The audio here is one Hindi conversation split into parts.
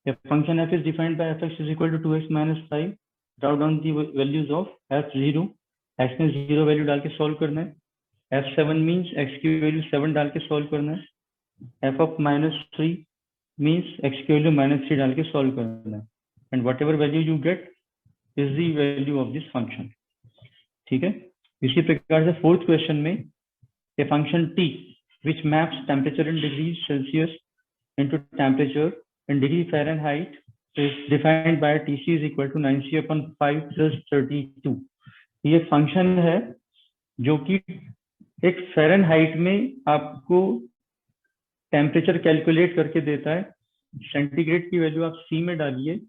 A function f is defined by fx is equal to 2x minus 5. Write down the values of f0. x में 0 वैल्यू डाल के सॉल्व करना है। f7 मीन्स x की वैल्यू 7 डाल के सॉल्व करना है। f of -3 मीन्स x की वैल्यू -3 डाल के सॉल्व करना है। And what ever value you get is the value of this function. ठीक है, इसी प्रकार से फोर्थ क्वेश्चन में a function t which maps temperature in degrees Celsius into temperature in degree Fahrenheit is defined by Tc is equal to 9c upon 5 plus 32। ये फंक्शन है जो कि एक फ़ारेनहाइट में आपको टेम्परेचर कैलकुलेट करके देता है। सेंटीग्रेड की वैल्यू आप C में डालिए,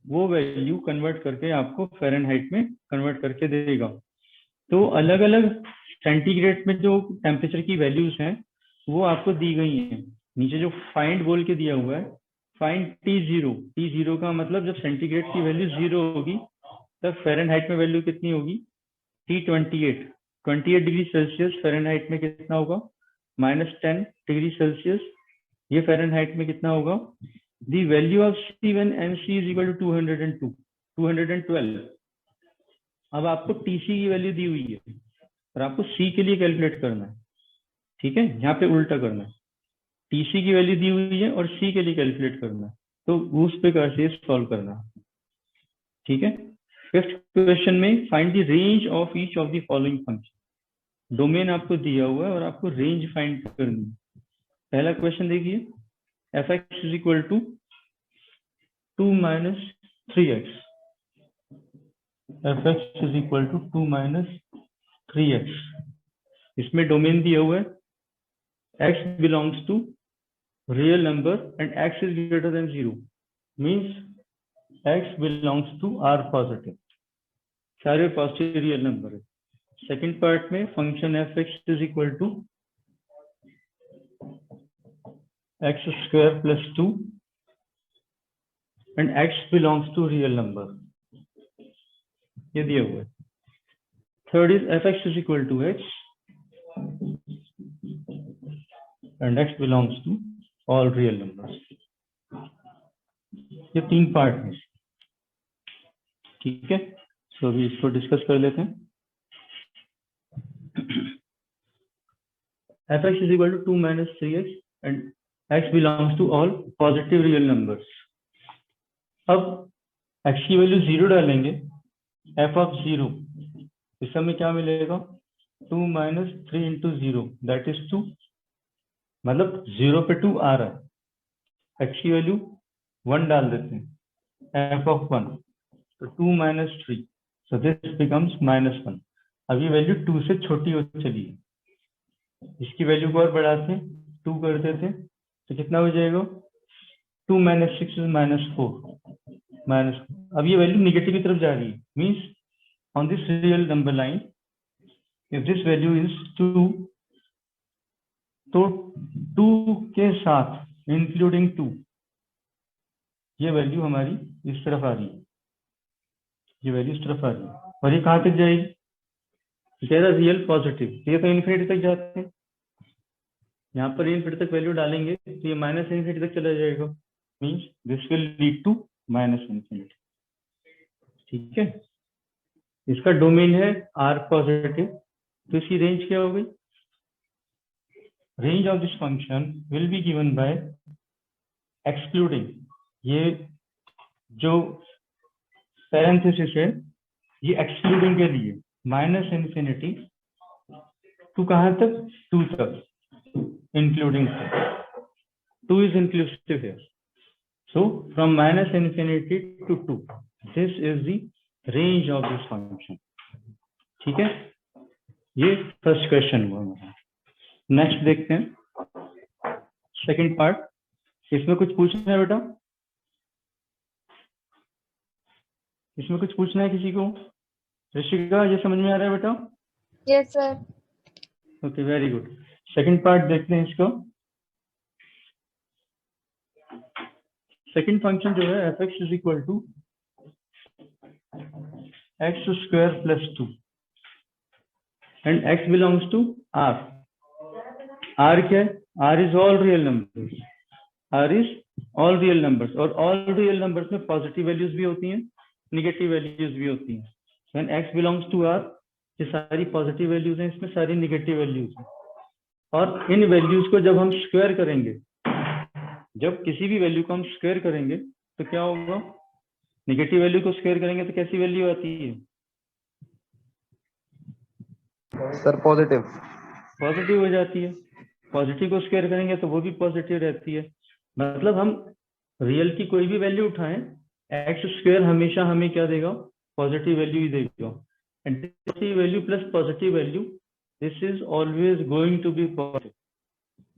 वो वैल्यू कन्वर्ट करके आपको फ़ारेनहाइट में कन्वर्ट करके देगा। तो अलग अलग सेंटीग्रेड में जो टेम्परेचर की वैल्यूज हैं वो आपको दी गई हैं। नीचे जो फाइंड बोल के दिया हुआ है, फाइंड T0 का मतलब जब सेंटीग्रेड की वैल्यू 0 होगी तब फ़ारेनहाइट में वैल्यू कितनी होगी, T28 डिग्री सेल्सियस फ़ारेनहाइट में कितना होगा, -10 डिग्री सेल्सियस, ये फ़ारेनहाइट में कितना होगा। The value of C when MC is equal to 212। अब आपको TC की वैल्यू दी हुई है और आपको C के लिए कैलकुलेट करना है। ठीक है, यहाँ पे उल्टा करना है, TC की वैल्यू दी हुई है और C के लिए कैलकुलेट करना है, तो उस प्रकार से सॉल्व करना है। ठीक है, फिफ्थ क्वेश्चन में find the range of each of the following function. Domain आपको दिया हुआ है और आपको रेंज फाइंड करनी है। पहला क्वेश्चन देखिए, fx is equal to 2 minus 3x, fx is equal to 2 minus 3x। इसमें डोमेन दिया हुआ है x belongs to real number and x is greater than 0, means x belongs to R positive, सारे पॉजिटिव रियल नंबर है। सेकंड पार्ट में function fx is equal to x square plus 2 and x belongs to real number, ये दिया हुआ है। Third is fx is equal to x and x belongs to all real numbers। ये तीन पार्ट है। ठीक है, तो अभी इसको डिस्कस कर लेते हैं। fx is equal to 2 minus 3x and x belongs to all positive real numbers। अब x की वैल्यू 0 डालेंगे, f of 0, इस समय क्या मिलेगा, 2 minus 3 into 0 that is 2, मतलब 0 पे 2 आ रहा है। x की वैल्यू 1 डाल देते हैं, f of 1, तो 2 minus 3, so this becomes -1। अब ये वैल्यू 2 से छोटी हो चली है, इसकी वैल्यू को और बढ़ाते हैं, 2 कर देते हैं, तो कितना हो जाएगा, 2 minus 6 is -4। अब ये वैल्यू निगेटिव की तरफ जा रही है, means on this real number line if this value is 2, तो 2 के साथ इंक्लूडिंग 2 ये वैल्यू हमारी इस तरफ आ रही है, ये वैल्यू इस तरफ आ रही है, और ये कहाँ तक जाएगी, कह रहा रियल पॉजिटिव, ये तो इन्फिनिटी तक जाते हैं। यहाँ पर इन्फिनिटी तक वैल्यू डालेंगे तो ये -इन्फिनिटी तक चला जाएगा, means this will lead to -infinity. ठीक है, इसका डोमेन है R पॉजिटिव, तो इसकी रेंज क्या हो गई, range of this function will be given by excluding, ये जो parenthesis है ये excluding के लिए, -इन्फिनिटी टू कहाँ तक, 2 तक, including 2 is inclusive here, so from -infinity to 2, this is the range of this function। ठीक है, ये फर्स्ट क्वेश्चन हुआ हमारा। नेक्स्ट देखते हैं सेकंड पार्ट, इसमें कुछ पूछना है बेटा, इसमें कुछ पूछना है किसी को, ऋषिका ये समझ में आ रहा है बेटा? Yes sir. Okay, very good. Second part देखते हैं इसको। सेकंड फंक्शन जो है fx is equal to x square plus 2 and x belongs to R। R क्या है, R is all real numbers, R is all real numbers, और ऑल रियल नंबर्स में पॉजिटिव वैल्यूज भी होती हैं, निगेटिव वैल्यूज भी होती हैं। When x belongs to r, ये सारी पॉजिटिव वैल्यूज हैं, इसमें सारी निगेटिव वैल्यूज हैं। और इन वैल्यूज को जब हम स्क्वायर करेंगे, जब किसी भी वैल्यू को हम स्क्वायर करेंगे तो क्या होगा? निगेटिव वैल्यू को स्क्वायर करेंगे तो कैसी वैल्यू आती है सर? पॉजिटिव। पॉजिटिव हो जाती है। पॉजिटिव को स्क्वायर करेंगे तो वो भी पॉजिटिव रहती है। मतलब हम रियल की कोई भी वैल्यू उठाएं, एक्स स्क्वायर हमेशा हमें क्या देगा? पॉजिटिव वैल्यू ही देगा। And positive value plus positive value, this is always going to be positive.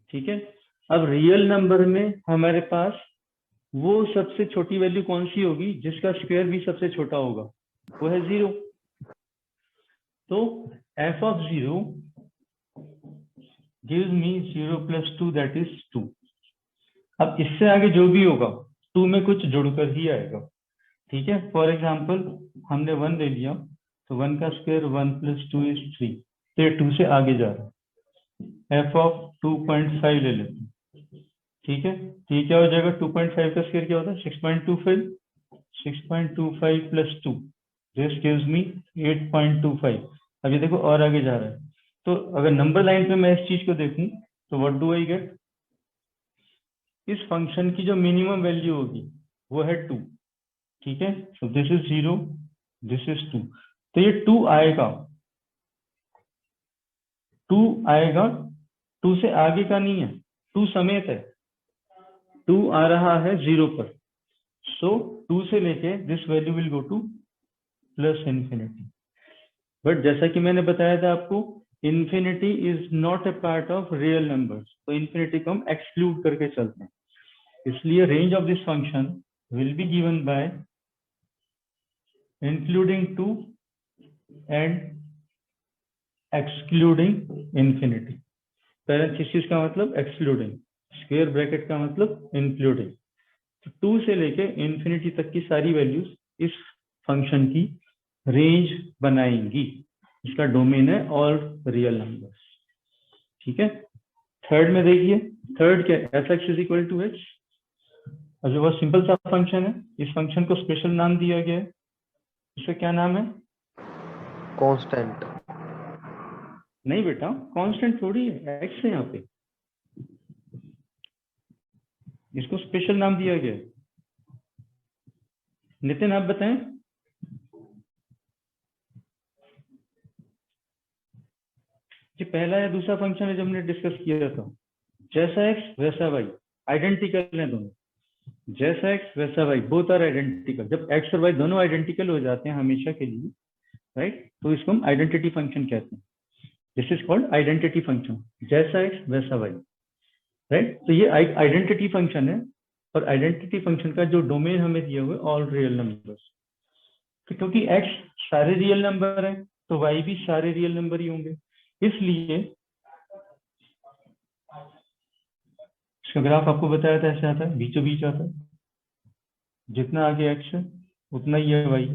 ठीक है। अब रियल नंबर में हमारे पास वो सबसे छोटी वैल्यू कौन सी होगी जिसका स्क्वायर भी सबसे छोटा होगा? वो है 0। तो f of 0 gives me 0 plus 2, that is 2. अब इससे आगे जो भी होगा 2 में कुछ जुड़कर ही आएगा। ठीक है। फॉर एग्जाम्पल हमने 1 ले लिया, तो 1 का स्क्वायर 1 plus 2 is 3, तो ये 2 से आगे जा रहा है। f of 2.5 ले लेते हैं। ठीक है। तो ये क्या हो जाएगा? 2.5 का स्क्वायर क्या होता है? 6.25। 6.25 plus 2, this gives me 8.25। अब ये देखो और आगे जा रहा है। तो अगर नंबर लाइन पे मैं इस चीज को देखूं तो व्हाट डू आई गेट? इस फंक्शन की जो मिनिमम वैल्यू होगी वो है 2। ठीक है। So this is 0, this is 2। तो ये 2 आएगा, 2 आएगा, 2 से आगे का नहीं है, 2 समेत है। 2 आ रहा है 0 पर। सो 2 से लेके this value will go two plus infinity. But जैसा कि मैंने बताया था आपको, infinity is not a part of real numbers, तो इन्फिनिटी को हम एक्सक्लूड करके चलते हैं। इसलिए range of this function will be given by including 2 and excluding infinity. Parenthesis का मतलब एक्सक्लूडिंग, स्क्वायर ब्रैकेट का मतलब इंक्लूडिंग। तो 2 से लेके इन्फिनिटी तक की सारी वैल्यूज इस फंक्शन की रेंज बनाएंगी। इसका डोमेन है ऑल रियल नंबर्स। ठीक है। थर्ड में देखिए, थर्ड क्या है? F x is equal to H. अब जो बहुत सिंपल सा फंक्शन है, इस फंक्शन को स्पेशल नाम दिया गया है। इसका क्या नाम है? कांस्टेंट। नहीं बेटा, कांस्टेंट थोड़ी है, एक्स है यहाँ पे। इसको स्पेशल नाम दिया गया है। नितिन आप बताएं। ये पहला या दूसरा फंक्शन है जो हमने डिस्कस किया था। जैसा एक्स वैसा वाई, आइडेंटिकल है दोनों। जैसा एक्स वैसा वाई, बोथ आर आइडेंटिकल। जब एक्स और वाई दोनों आइडेंटिकल हो जाते हैं हमेशा के लिए, राइट, तो इसको हम आइडेंटिटी फंक्शन कहते हैं। This is called identity function, जैसा एक्स वैसा वाई, राइट। तो ये आइडेंटिटी फंक्शन है, और आइडेंटिटी फंक्शन का जो डोमेन हमें दिया हुआ है ऑल रियल नंबर्स। क्योंकि एक्स सारे रियल नंबर है तो वाई भी सारे रियल नंबर ही होंगे। इसलिए इसका ग्राफ आपको बताया था ऐसे आता है, बीचों बीच आता है। जितना आगे एक्स है उतना ही है वाई।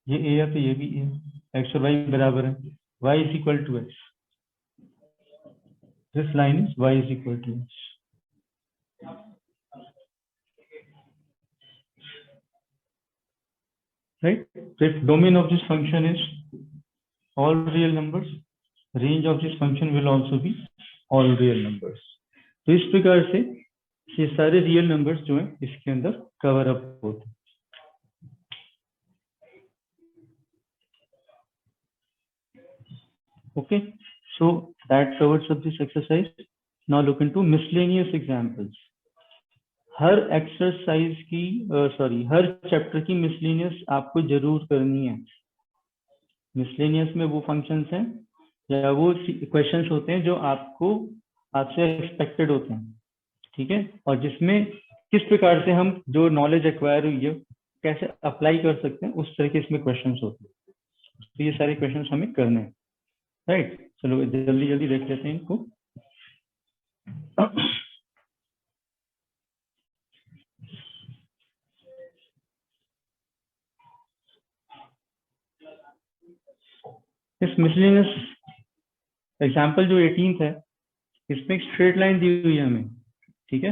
ये ए है तो ये भी ए, एक्स और वाई बराबर है। Y is equal to X, this line is Y is equal to X. Right? So if domain of this function is all real numbers, range of this function will also be all real numbers. तो इस प्रकार से ये सारे रियल नंबर्स जो हैं इसके अंदर कवर अप होते हैं। Okay, so that covers up this exercise. Now look into miscellaneous examples. Her exercise की हर चैप्टर की मिसलेनियस आपको जरूर करनी है। मिसलेनियस में वो फंक्शंस हैं या वो क्वेश्चंस होते हैं जो आपसे एक्सपेक्टेड होते हैं। ठीक है। और जिसमें किस प्रकार से हम जो नॉलेज एक्वायर हुई है कैसे अप्लाई कर सकते हैं, उस तरह के इसमें क्वेश्चंस होते हैं। तो ये सारे क्वेश्चंस हमें करने हैं, राइट। चलो जल्दी जल्दी देख लेते हैं इनको। इस मिसलेनियस एग्जाम्पल जो 18th है, इसमें एक स्ट्रेट लाइन दी हुई है हमें। ठीक है।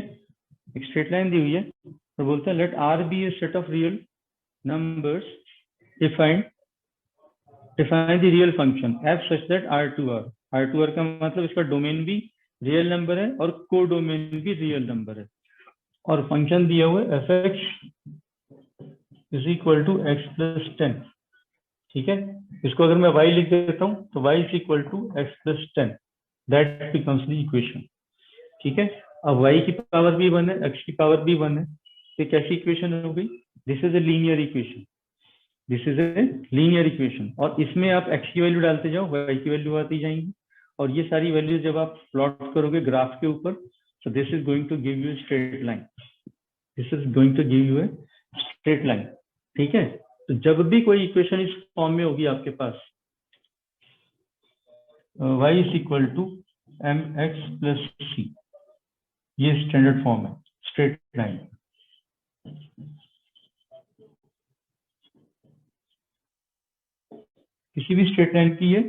एक स्ट्रेट लाइन दी हुई है और बोलते हैं let R be a set of real numbers define the real function F such that R2R का मतलब इसका डोमेन भी रियल नंबर है और को डोमेन भी रियल नंबर है और फंक्शन दिया हुआ है F x is equal to x plus 10। ठीक है, इसको अगर मैं y लिख देता हूं तो y is equal to x plus 10, that becomes the equation. ठीक है, अब y की पावर भी 1 है, x की पावर भी 1 है, तो कैसी इक्वेशन हो गई? This is a linear equation, this is a linear equation. और इसमें आप x की वैल्यू डालते जाओ, y की वैल्यू आती जाएंगी और ये सारी वैल्यू जब आप प्लॉट करोगे ग्राफ के ऊपर, so this is going to give you a straight line, this is going to give you a straight line। ठीक है, तो जब भी कोई इक्वेशन इस फॉर्म में होगी आपके पास y is equal to m x plus c, ये स्टैंडर्ड फॉर्म है स्ट्रेट लाइन। किसी भी स्ट्रेट लाइन की ये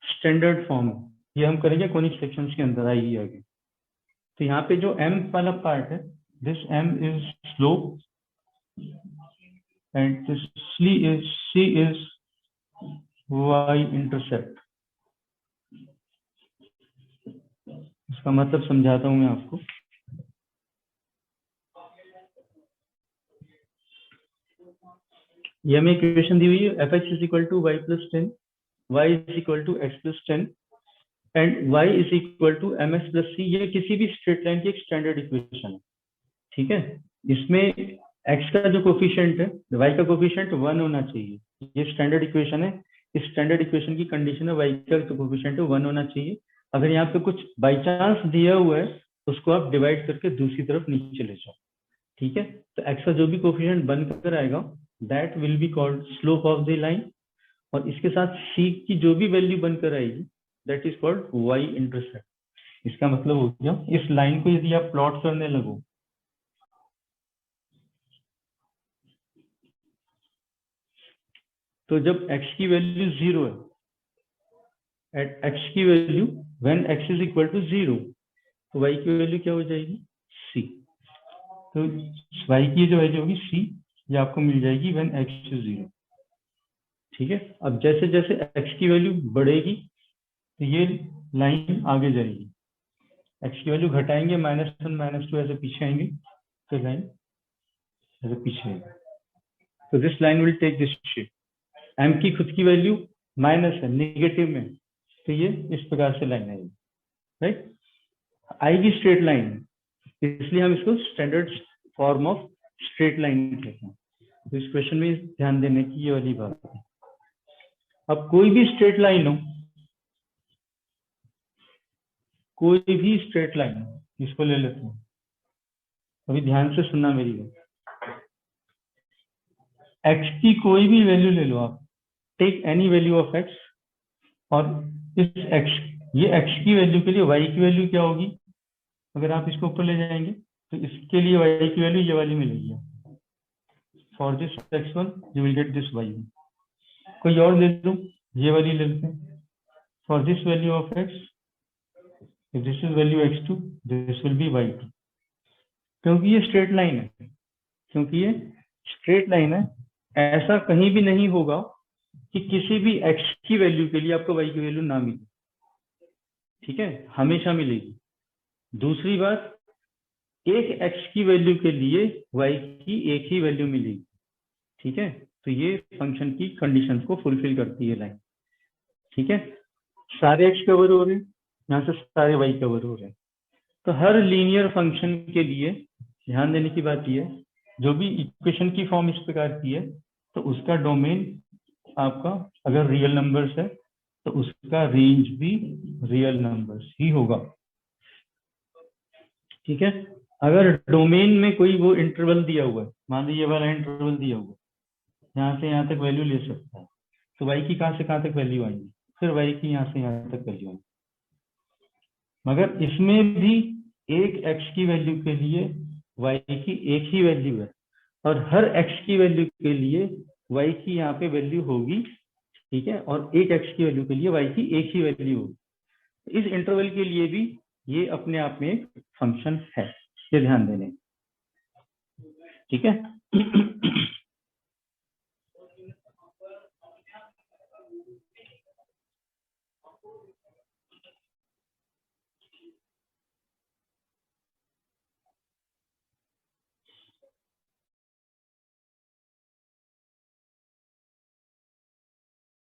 स्टैंडर्ड फॉर्म है, ये हम करेंगे कॉनिक सेक्शंस के अंदर आएगी आगे। तो यहाँ पे जो m वाला पार्ट है, this m is slope and this c is y intercept. इसका मतलब समझाता हूं मैं आपको। ये हमें इक्वेशन दी हुई है F x is equal to y plus 10, y is equal to x plus 10 and y is equal to m x plus c. ये किसी भी स्ट्रेट लाइन की एक स्टैंडर्ड इक्वेशन है। ठीक है, इसमें x का जो कोफिशिएंट है, y का कोफिशिएंट 1 होना चाहिए, ये स्टैंडर्ड इक्वेशन है। इस स्टैंडर्ड इक्वेशन की कंडीशन है y का जो कोफिशिएंट है 1 होना चाहिए। अगर यहाँ पे कुछ बाई चांस दिया हुआ है तो उसको आप डिवाइड करके दूसरी तरफ नीचे ले जाओ। ठीक है, तो x का जो भी कोफिशिएंट बनकर आएगा that will be called slope of the line, और इसके साथ c की जो भी वैल्यू बनकर आएगी that is called y intercept. इसका मतलब हो गया इस लाइन को यदि आप प्लॉट करने लगो तो जब x की वैल्यू 0 है, एट x की value when x is equal to 0, तो y की वैल्यू क्या हो जाएगी? c। तो y की जो वैल्यू होगी c, ये आपको मिल जाएगी व्हेन x इज 0। ठीक है, अब जैसे जैसे x की वैल्यू बढ़ेगी तो ये लाइन आगे जाएगी, x की वैल्यू घटाएंगे -1 -2 ऐसे पीछे आएंगे तो लाइन ऐसे पीछे आएगी। तो this line will take this shape. m की खुद की वैल्यू माइनस है, नेगेटिव में, तो ये इस प्रकार से लाइन आएगी, राइट, आएगी स्ट्रेट लाइन, इसलिए हम इसको standard form of straight line कहते हैं। तो इस क्वेश्चन में ध्यान देने की ये वाली बात है। अब कोई भी स्ट्रेट लाइन हो, कोई भी स्ट्रेट लाइन, इसको ले लेते हैं, अभी ध्यान से सुनना मेरी बात। x की कोई भी वैल्यू ले लो आप, take any value of x, और इस x, ये x की वैल्यू के लिए y की वैल्यू क्या होगी? अगर आप इसको ऊपर ले जाएंगे तो इसके लिए y की वैल्यू ये वाली मिलेगी। For this x1 you will get this y1। कोई और ले लो, ये वाली ले लेते हैं। For this value of x, if this is value x2, this will be y2। क्योंकि ये स्ट्रेट लाइन है, क्योंकि ये स्ट्रेट लाइन है, ऐसा कहीं भी नहीं होगा कि किसी भी x की वैल्यू के लिए आपको y की वैल्यू ना मिले। ठीक है, हमेशा मिलेगी। दूसरी बात, एक x की वैल्यू के लिए y की एक ही वैल्यू मिलेगी। ठीक है, तो ये फंक्शन की कंडीशन को फुलफिल करती है लाइन। ठीक है, सारे x कवर हो रहे हैं, यहाँ से सारे y कवर हो रहे हैं। तो हर लीनियर फंक्शन के लिए ध्यान देने की बात यह है, जो भी इक्वेशन की फॉर्म इस प्रकार की है तो उसका डोमेन आपका अगर रियल नंबर्स है तो उसका रेंज भी रियल नंबर्स ही होगा। ठीक है, अगर डोमेन में कोई वो इंटरवल दिया हुआ है, मान लीजिए ये वाला इंटरवल दिया हुआ है, यहाँ से यहाँ तक वैल्यू ले सकता है, तो y की कहाँ से कहाँ तक वैल्यू आएगी, फिर y की यहाँ से यहाँ तक वैल्यू आएगी। मगर इसमें भी एक x की वैल्यू के लिए y की एक ही वैल्यू है, और हर x की वैल्यू के लिए y की यहाँ पे वैल्यू होगी। ठीक है, और एक x की वैल्यू के लिए y की एक ही वैल्यू होगी। इस इंटरवल के लिए भी ये अपने आप में एक फंक्शन है, ये ध्यान देने। ठीक है।